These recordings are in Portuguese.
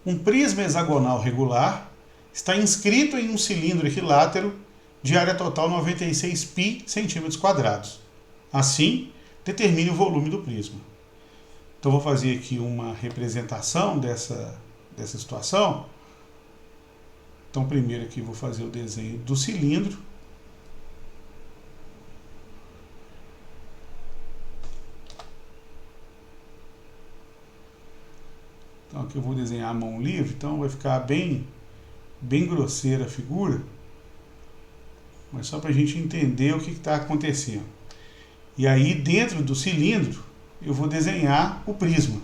Um prisma hexagonal regular está inscrito em um cilindro equilátero de área total 96 π cm². Assim, determine o volume do prisma. Então, vou fazer aqui uma representação dessa situação. Então, primeiro aqui vou fazer o desenho do cilindro. Então, aqui eu vou desenhar a mão livre, então vai ficar bem grosseira a figura, mas só para a gente entender o que está acontecendo. E aí, dentro do cilindro, eu vou desenhar o prisma.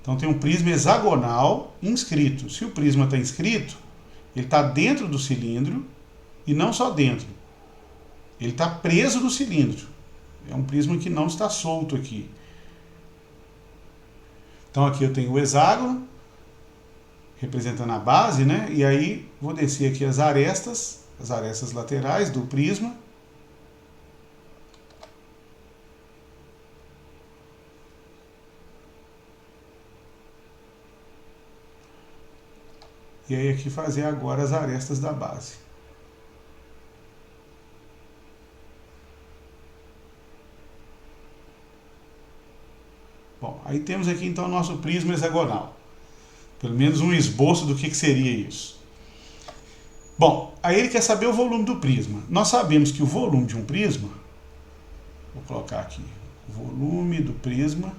Então, tem um prisma hexagonal inscrito. Se o prisma está inscrito, ele está dentro do cilindro, e não só dentro. Ele está preso no cilindro. É um prisma que não está solto aqui. Então, aqui eu tenho o hexágono, representando a base, né? E aí, vou descer aqui as arestas laterais do prisma. E aí, aqui fazer agora as arestas da base. Bom, aí temos aqui então o nosso prisma hexagonal. Pelo menos um esboço do que seria isso. Bom, aí ele quer saber o volume do prisma. Nós sabemos que o volume de um prisma, vou colocar aqui, o volume do prisma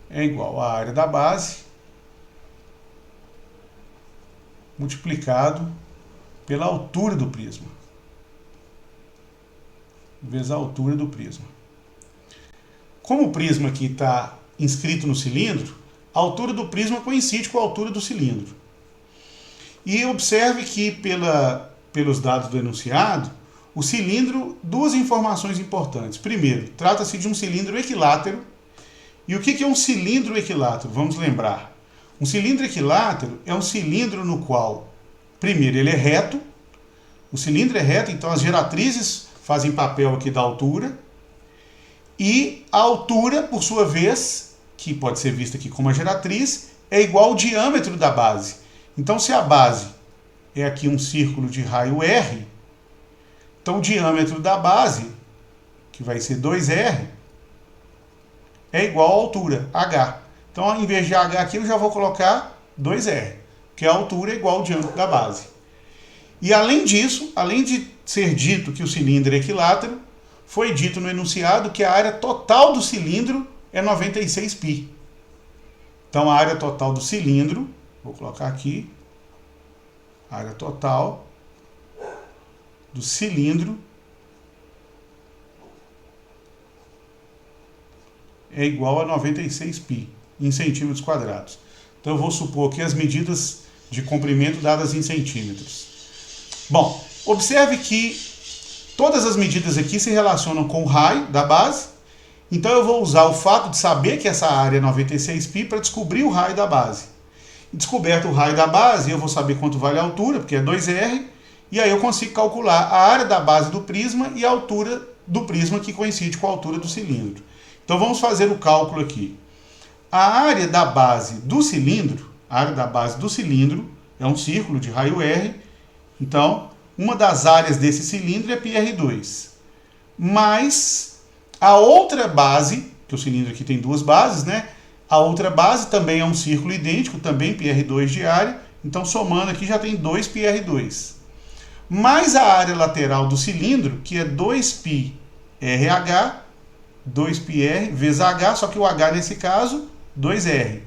é igual à área da base multiplicado pela altura do prisma, vezes a altura do prisma. Como o prisma aqui está inscrito no cilindro, a altura do prisma coincide com a altura do cilindro. E observe que, pelos dados do enunciado, o cilindro, duas informações importantes. Primeiro, trata-se de um cilindro equilátero. E o que é um cilindro equilátero? Vamos lembrar. Um cilindro equilátero é um cilindro no qual, primeiro, ele é reto. O cilindro é reto, então as geratrizes fazem papel aqui da altura. E a altura, por sua vez, que pode ser vista aqui como a geratriz, é igual ao diâmetro da base. Então, se a base é aqui um círculo de raio R, então o diâmetro da base, que vai ser 2R, é igual à altura, H. Então, em vez de H aqui, eu já vou colocar 2R, que a altura é igual ao diâmetro da base. E além disso, além de ser dito que o cilindro é equilátero, foi dito no enunciado que a área total do cilindro é 96 π. Então, a área total do cilindro, vou colocar aqui, a área total do cilindro é igual a 96 π em centímetros quadrados. Então, eu vou supor aqui as medidas de comprimento dadas em centímetros. Bom, observe que todas as medidas aqui se relacionam com o raio da base. Então, eu vou usar o fato de saber que essa área é 96 π para descobrir o raio da base. Descoberto o raio da base, eu vou saber quanto vale a altura, porque é 2R, e aí eu consigo calcular a área da base do prisma e a altura do prisma, que coincide com a altura do cilindro. Então, vamos fazer o cálculo aqui. A área da base do cilindro, é um círculo de raio R, então, uma das áreas desse cilindro é πr2. Mais a outra base, que o cilindro aqui tem duas bases, né? A outra base também é um círculo idêntico, também πr2 de área. Então, somando aqui, já tem 2πr2. Mais a área lateral do cilindro, que é 2πrh, 2πr vezes h, só que o h nesse caso, 2r.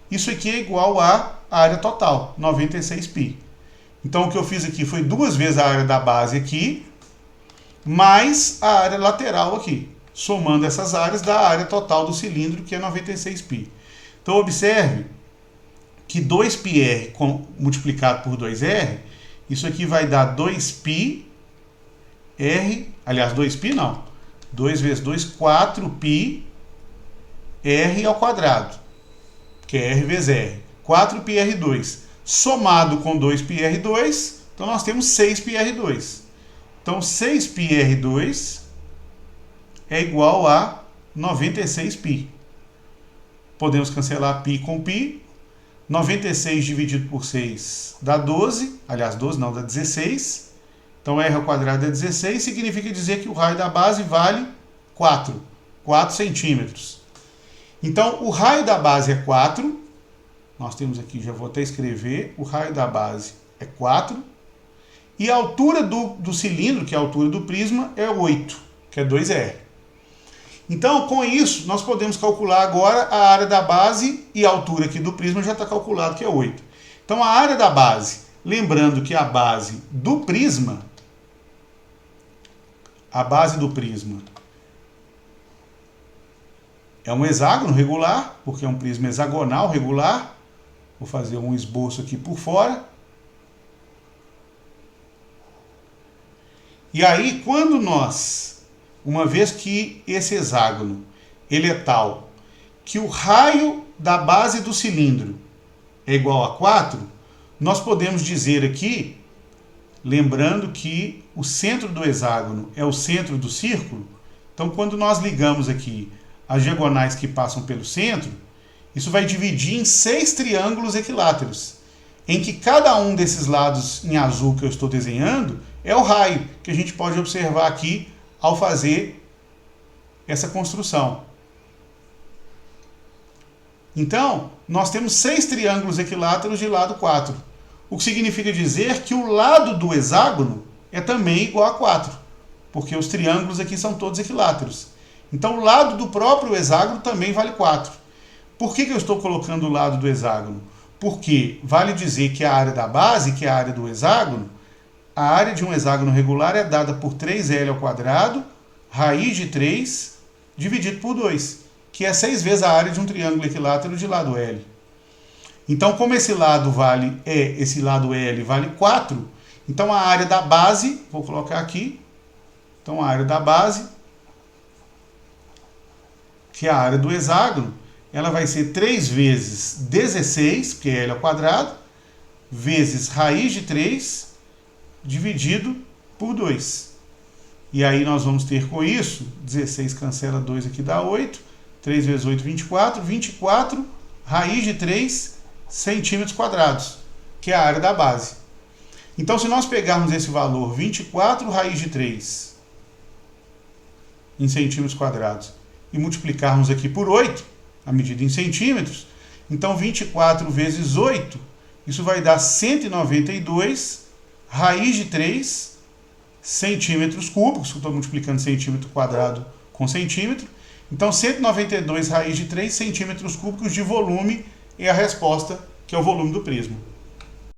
Isso aqui é igual à área total, 96 π. Então, o que eu fiz aqui foi duas vezes a área da base aqui, mais a área lateral aqui. Somando essas áreas, dá a área total do cilindro, que é 96 π. Então, observe que 2πr multiplicado por 2r, isso aqui vai dar 2πr, aliás, 2π não, 2 vezes 2, 4πr ao quadrado, que é r vezes r, 4πr2. Somado com 2πr2, então nós temos 6πr2. Então, 6πr2 é igual a 96 π. podemos cancelar π com π. 96 dividido por 6 dá 12, aliás, 12 não, dá 16. Então r ao quadrado é 16, significa dizer que o raio da base vale 4 centímetros. Então, o raio da base é 4, nós temos aqui, já vou até escrever, o raio da base é 4, e a altura do cilindro, que é a altura do prisma, é 8, que é 2R. Então, com isso, nós podemos calcular agora a área da base e a altura aqui do prisma já está calculado, que é 8. Então, a área da base, lembrando que a base do prisma é um hexágono regular, porque é um prisma hexagonal regular. Vou fazer um esboço aqui por fora. E aí, quando nós, uma vez que esse hexágono ele é tal que o raio da base do cilindro é igual a 4, nós podemos dizer aqui, lembrando que o centro do hexágono é o centro do círculo, então quando nós ligamos aqui as diagonais que passam pelo centro, isso vai dividir em 6 triângulos equiláteros, em que cada um desses lados em azul que eu estou desenhando é o raio, que a gente pode observar aqui ao fazer essa construção. Então, nós temos 6 triângulos equiláteros de lado 4, o que significa dizer que o lado do hexágono é também igual a 4, porque os triângulos aqui são todos equiláteros. Então, o lado do próprio hexágono também vale 4. Por que eu estou colocando o lado do hexágono? Porque vale dizer que a área da base, que é a área do hexágono, a área de um hexágono regular é dada por 3L ao quadrado, raiz de 3, dividido por 2, que é 6 vezes a área de um triângulo equilátero de lado L. Então, como esse lado esse lado L vale 4, então a área da base, vou colocar aqui, então a área da base, que é a área do hexágono, ela vai ser 3 vezes 16, que é L ao quadrado, vezes raiz de 3, dividido por 2. E aí nós vamos ter com isso, 16 cancela 2 aqui dá 8, 3 vezes 8, 24, 24 raiz de 3 centímetros quadrados, que é a área da base. Então, se nós pegarmos esse valor, 24 raiz de 3 em centímetros quadrados, e multiplicarmos aqui por 8, a medida em centímetros, então 24 vezes 8, isso vai dar 192 raiz de 3 centímetros cúbicos, que eu estou multiplicando centímetro quadrado com centímetro, então 192 raiz de 3 centímetros cúbicos de volume é a resposta, que é o volume do prisma.